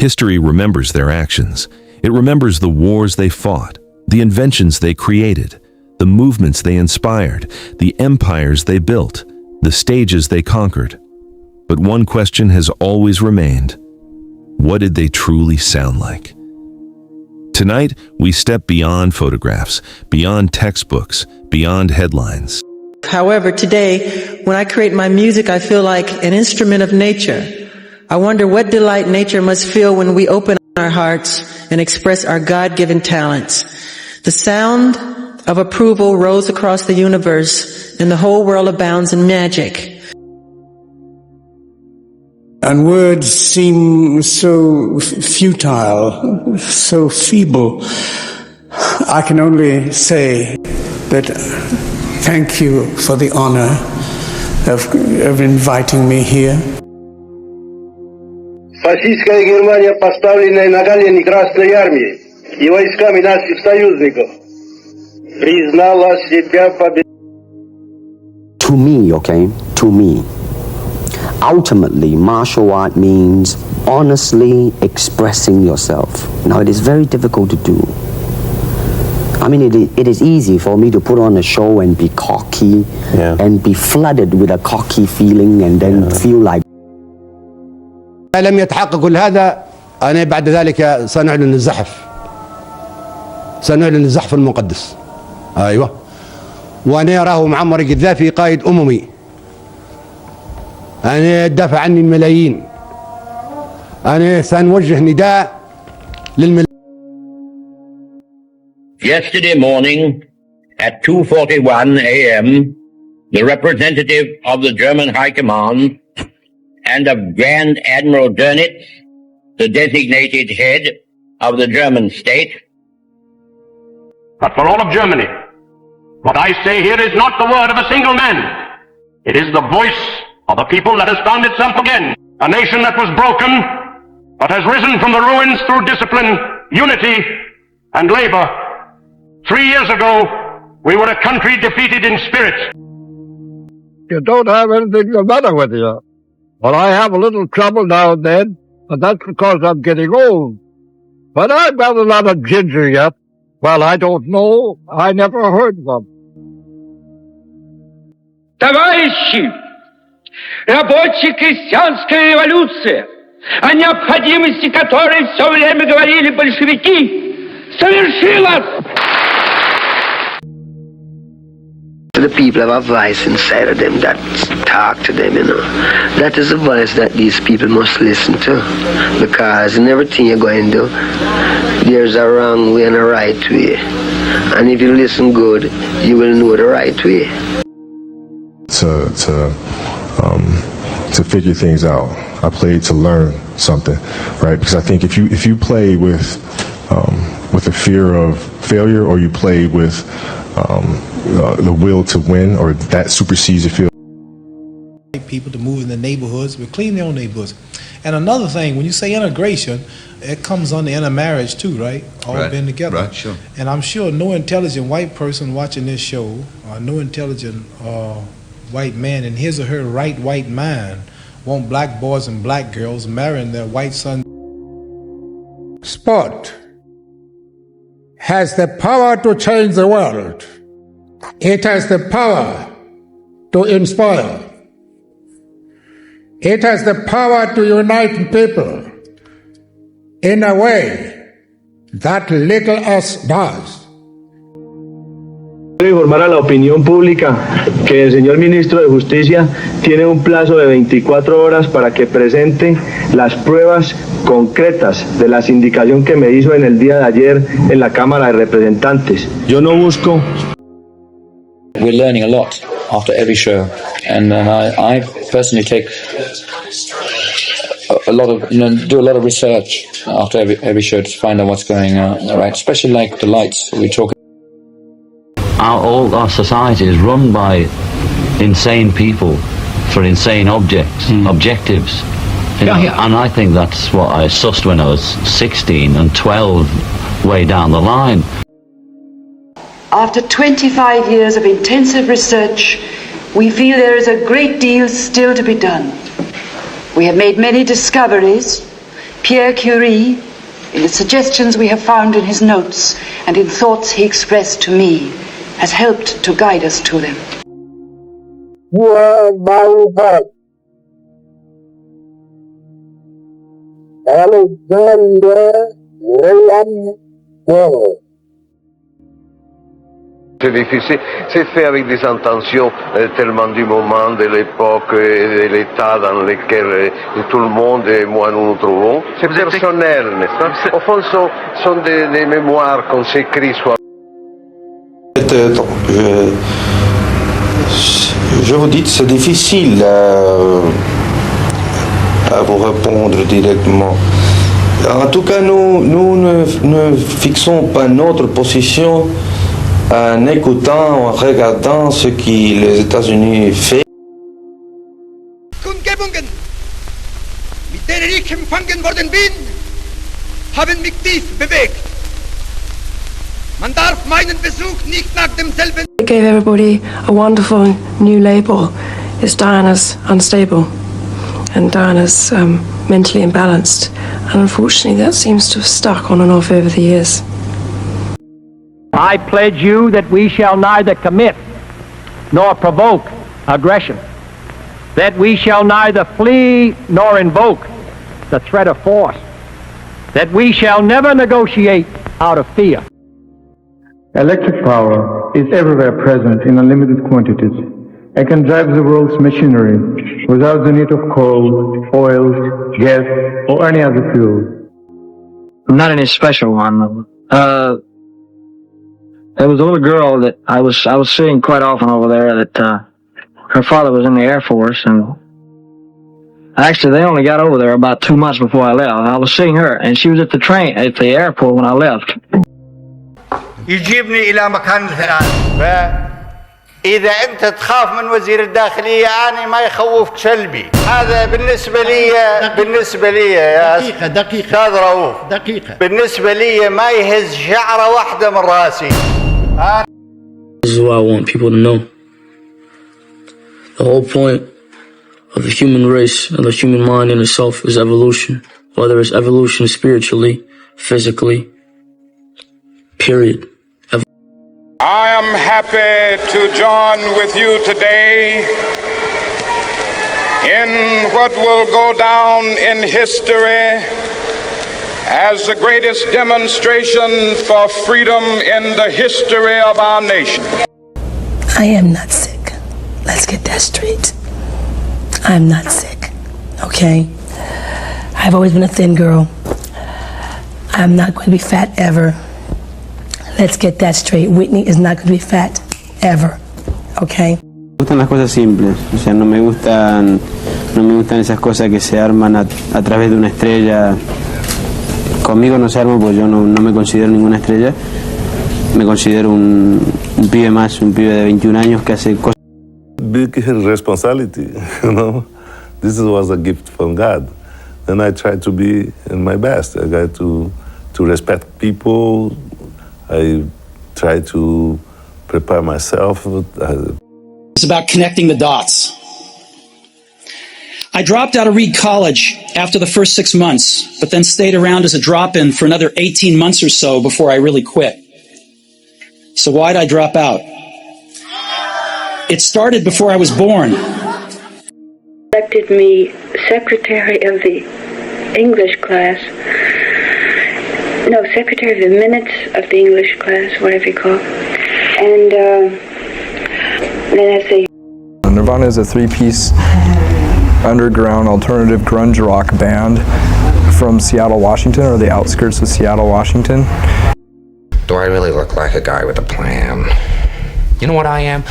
History remembers their actions. It remembers the wars they fought, the inventions they created, the movements they inspired, the empires they built, the stages they conquered. But one question has always remained: what did they truly sound like? Tonight, we step beyond photographs, beyond textbooks, beyond headlines. However, today, when I create my music, I feel like an instrument of nature. I wonder what delight nature must feel when we open our hearts and express our God-given talents. The sound of approval rolls across the universe, and the whole world abounds in magic. And words seem so futile, so feeble. I can only say that thank you for the honor of inviting me here. Фашистская Германия, поставленная на колени Красной Армией и войсками наших союзников, признала себя победителем. To me, okay, to me, ultimately, martial art means honestly expressing yourself. Now, it is very difficult to do. I mean, it is easy for me to put on a show and be cocky and be flooded with a cocky feeling and then feel like. لم يتحقق كل هذا، أنا بعد ذلك سنعلن الزحف. سنعلن الزحف المقدس. أيوة. وأنا أراه معمر القذافي قائد أممي. أنا دافع عني الملايين. أنا سنوجه نداء للملايين. Yesterday morning at 2:41 a.m., the representative of the German High Command and of Grand Admiral Dönitz, the designated head of the German state. But for all of Germany, what I say here is not the word of a single man. It is the voice of a people that has found itself again. A nation that was broken, but has risen from the ruins through discipline, unity, and labor. 3 years ago, we were a country defeated in spirit. You don't have anything the matter with you. Well, I have a little trouble now and then, but that's because I'm getting old. But I've got a lot of ginger yet. Well, I don't know. I never heard of them. Товарищи, рабочая крестьянская революция, о необходимости которой все время говорили большевики, совершилась! The people have a voice inside of them that talk to them, you know. That is a voice that these people must listen to. Because in everything you're going to do, there's a wrong way and a right way. And if you listen good, you will know the right way. To figure things out. I played to learn something, right? Because I think if you play with a fear of failure, or you play with the will to win, or that supersedes your fear. People to move in the neighborhoods, but clean their own neighborhoods. And another thing, when you say integration, it comes under intermarriage too, right? All being together. Right, sure. And I'm sure no intelligent white person watching this show, or no intelligent white man in his or her right white mind, want black boys and black girls marrying their white sons. Sport has the power to change the world. It has the power to inspire. It has the power to unite people in a way that little else does. Quiero informar a la opinión pública que el señor ministro de Justicia tiene un plazo de 24 horas para que presente las pruebas concretas de la sindicación que me hizo en el día de ayer en la Cámara de Representantes. Yo no busco. We're learning a lot after every show, and I personally take a lot of, do a lot of research after every show to find out what's going on, right? Especially like the lights we talk. All our society is run by insane people for insane objectives. You know, and I think that's what I sussed when I was 16 and 12 way down the line. After 25 years of intensive research, we feel there is a great deal still to be done. We have made many discoveries, Pierre Curie, in the suggestions we have found in his notes and in thoughts he expressed to me, has helped to guide us to them. C'est difficile, c'est fait avec des intentions tellement du moment, de l'époque et de l'état dans lequel tout le monde et moi nous nous trouvons. C'est personnel, n'est-ce pas? Au fond, sont des mémoires qu'on s'écrit soi. Je vous dis que c'est difficile à vous répondre directement. En tout cas, nous ne fixons pas notre position en écoutant, en regardant ce que les États-Unis font. Kundgebungen, mit denen ich empfangen worden bin, haben mich tief bewegt. Man darf meinen Besuch nicht nach demselben. It gave everybody a wonderful new label. It's Diana's unstable and Diana's mentally imbalanced. And unfortunately that seems to have stuck on and off over the years. I pledge you that we shall neither commit nor provoke aggression, that we shall neither flee nor invoke the threat of force, that we shall never negotiate out of fear. Electric power is everywhere present in unlimited quantities and can drive the world's machinery without the need of coal, oil, gas, or any other fuel. Not any special one. There was a little girl that I was seeing quite often over there that her father was in the Air Force, and actually they only got over there about 2 months before I left. I was seeing her, and she was at the airport when I left. يجيبني إلى مكان الثاني. فإذا أنت تخاف من وزير الداخلية أنا ما يخوفك سلبي. هذا بالنسبة لي يا أستاذ رؤوف. بالنسبة لي ما يهز شعرة واحدة من راسي. This is what I want people to know. The whole point of the human race and the human mind in itself is evolution. Whether it's evolution spiritually, physically, period. I am happy to join with you today in what will go down in history as the greatest demonstration for freedom in the history of our nation. I am not sick. Let's get that straight. I'm not sick, okay? I've always been a thin girl. I'm not going to be fat ever. Let's get that straight. Whitney is not going to be fat ever, okay? Me gustan las cosas simples, o sea, no me gustan esas cosas que se arman a través de una estrella. Conmigo no se arma porque yo no me considero ninguna estrella. Me considero un pibe más, un pibe de 21 años que hace cosas. Big responsibility, you know. This was a gift from God. And I try to be in my best. I try to respect people. I try to prepare myself. It's about connecting the dots. I dropped out of Reed College after the first 6 months, but then stayed around as a drop-in for another 18 months or so before I really quit. So why'd I drop out? It started before I was born. Elected me secretary of the English class. No, secretary of the minutes of the English class, whatever you call it. And then as a... Nirvana is a three-piece underground alternative grunge rock band from Seattle, Washington, or the outskirts of Seattle, Washington. Do I really look like a guy with a plan? You know what I am?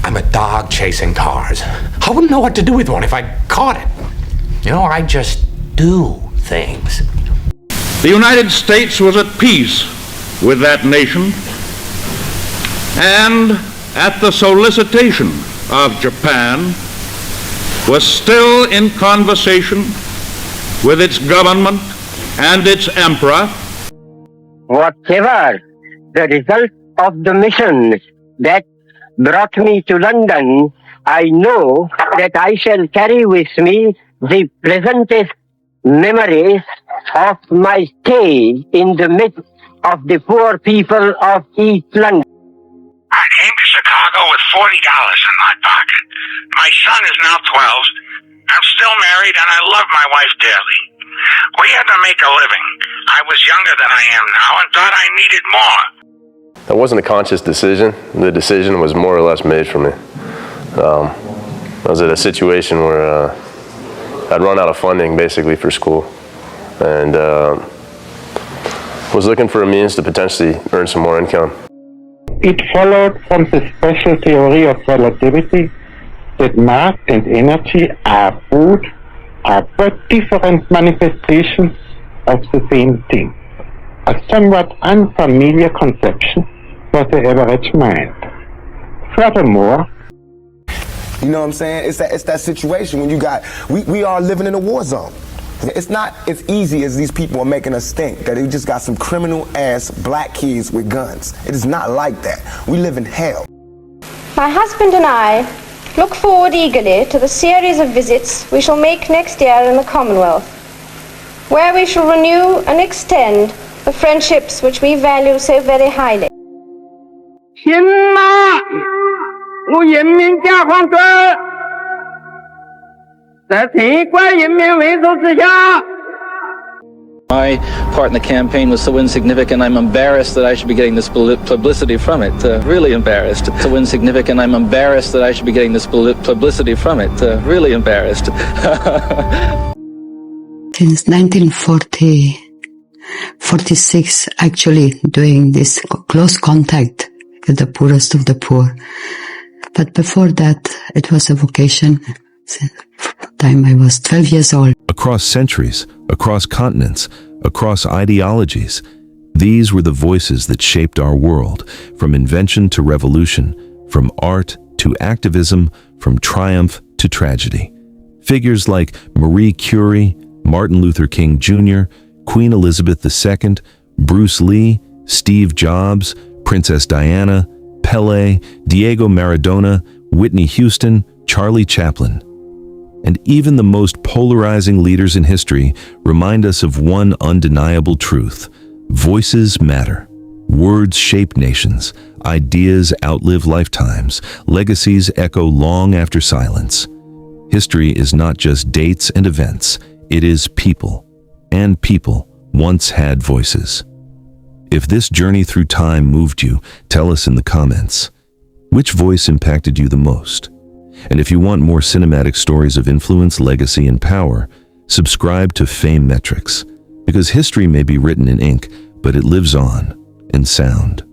I'm a dog chasing cars. I wouldn't know what to do with one if I caught it. You know, I just do things. The United States was at peace with that nation, and at the solicitation of Japan, was still in conversation with its government and its emperor. Whatever the result of the mission that brought me to London, I know that I shall carry with me the pleasantest memories of my stay in the midst of the poor people of East London. I came to Chicago with $40 in my pocket. My son is now 12. I'm still married and I love my wife dearly. We had to make a living. I was younger than I am now and thought I needed more. That wasn't a conscious decision. The decision was more or less made for me. I was at a situation where I'd run out of funding basically for school and was looking for a means to potentially earn some more income. It followed from the special theory of relativity that mass and energy are but different manifestations of the same thing. A somewhat unfamiliar conception for the average mind. Furthermore, you know what I'm saying? It's that situation when you got, we are living in a war zone. It's not as easy as these people are making us think, that they just got some criminal ass black kids with guns. It is not like that. We live in hell. My husband and I look forward eagerly to the series of visits we shall make next year in the Commonwealth, where we shall renew and extend the friendships which we value so very highly. 天哪！我人民解放军在全国人民维护之下。 My part in the campaign was so insignificant, I'm embarrassed that I should be getting this publicity from it. Really embarrassed. So insignificant, I'm embarrassed that I should be getting this publicity from it. Really embarrassed. Since 1946, actually doing this close contact with the poorest of the poor. But before that, it was a vocation. Since the time I was 12 years old. Across centuries, across continents, across ideologies, these were the voices that shaped our world, from invention to revolution, from art to activism, from triumph to tragedy. Figures like Marie Curie, Martin Luther King Jr., Queen Elizabeth II, Bruce Lee, Steve Jobs, Princess Diana, Pele, Diego Maradona, Whitney Houston, Charlie Chaplin. And even the most polarizing leaders in history remind us of one undeniable truth. Voices matter. Words shape nations. Ideas outlive lifetimes. Legacies echo long after silence. History is not just dates and events. It is people. And people once had voices. If this journey through time moved you, tell us in the comments. Which voice impacted you the most? And if you want more cinematic stories of influence, legacy, and power, subscribe to Fame Metrics, because history may be written in ink, but it lives on in sound.